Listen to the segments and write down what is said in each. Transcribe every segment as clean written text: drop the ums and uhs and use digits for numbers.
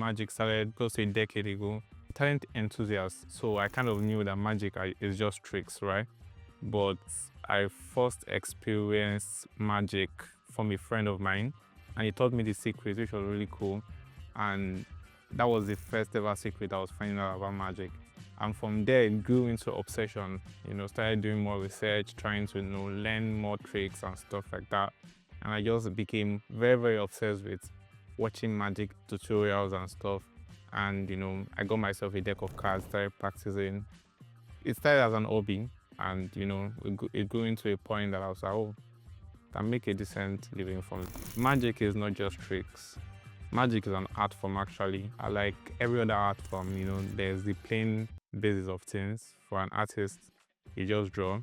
magic started close to a decade ago. Talent enthusiast, so I kind of knew that magic is just tricks, right? But I first experienced magic from a friend of mine, and he taught me the secret, which was really cool. And that was the first ever secret I was finding out about magic. And from there, it grew into obsession. Started doing more research, trying to learn more tricks and stuff like that. And I just became very, very obsessed with watching magic tutorials and stuff. And I got myself a deck of cards, started practicing. It started as an hobby, and it grew into a point that I was like, oh, I can make a decent living from it. Magic is not just tricks. Magic is an art form, actually. Like every other art form, there's the plain basis of things. For an artist, you just draw.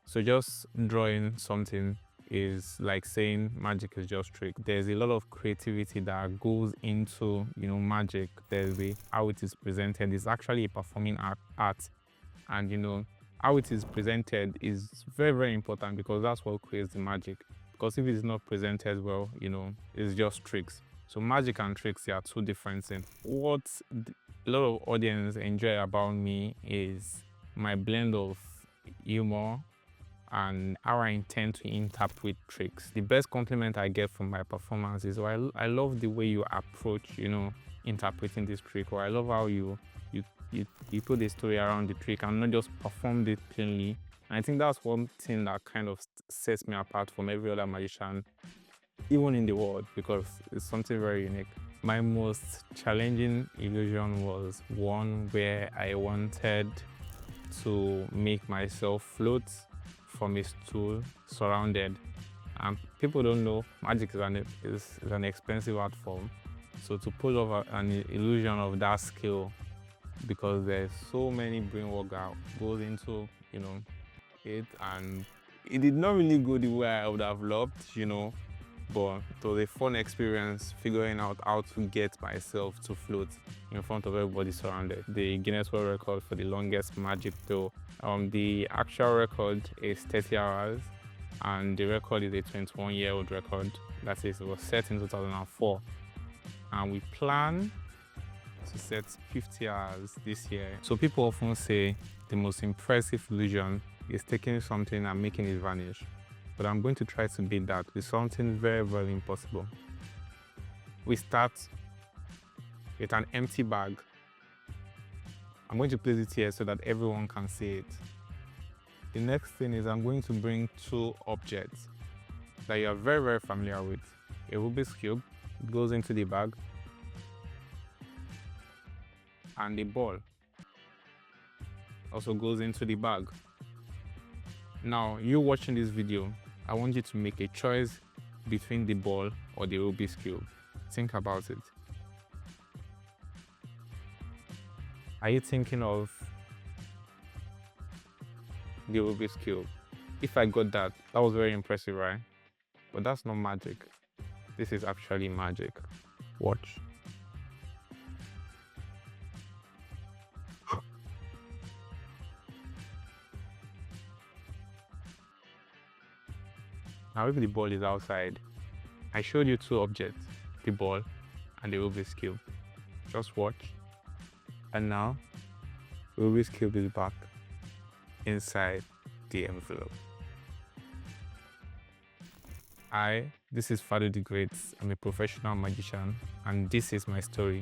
So just drawing something is like saying magic is just trick. There's a lot of creativity that goes into magic. There's how it is presented. It's actually a performing art, and how it is presented is very, very important, because that's what creates the magic. Because if it's not presented well, it's just tricks. So magic and tricks are two different things. What a lot of audience enjoy about me is my blend of humor and how I intend to interpret tricks. The best compliment I get from my performance is, oh, I love the way you approach, interpreting this trick, or I love how you put a story around the trick and not just perform it plainly. And I think that's one thing that kind of sets me apart from every other magician, even in the world, because it's something very unique. My most challenging illusion was one where I wanted to make myself float from a stool surrounded. And people don't know magic is an expensive art form. So to pull off an illusion of that skill, because there's so many brainwork that goes into it, and it did not really go the way I would have loved, but it was a fun experience figuring out how to get myself to float in front of everybody surrounded. The Guinness World Record for the longest magic throw. The actual record is 30 hours, and the record is a 21-year-old record. That is, it was set in 2004, and we plan to set 50 hours this year. So people often say the most impressive illusion is taking something and making it vanish. But I'm going to try to beat that with something very, very impossible. We start with an empty bag. I'm going to place it here so that everyone can see it. The next thing is I'm going to bring two objects that you are very, very familiar with. A Rubik's Cube goes into the bag, and the ball also goes into the bag. Now, you watching this video, I want you to make a choice between the ball or the Rubik's Cube. Think about it. Are you thinking of the Rubik's Cube? If I got that, that was very impressive, right? But that's not magic. This is actually magic. Watch. Now, if the ball is outside, I showed you two objects, the ball and the Rubik's Cube. Just watch. And now, Rubik's Cube is back inside the envelope. This is Fado The Great. I'm a professional magician, and this is my story.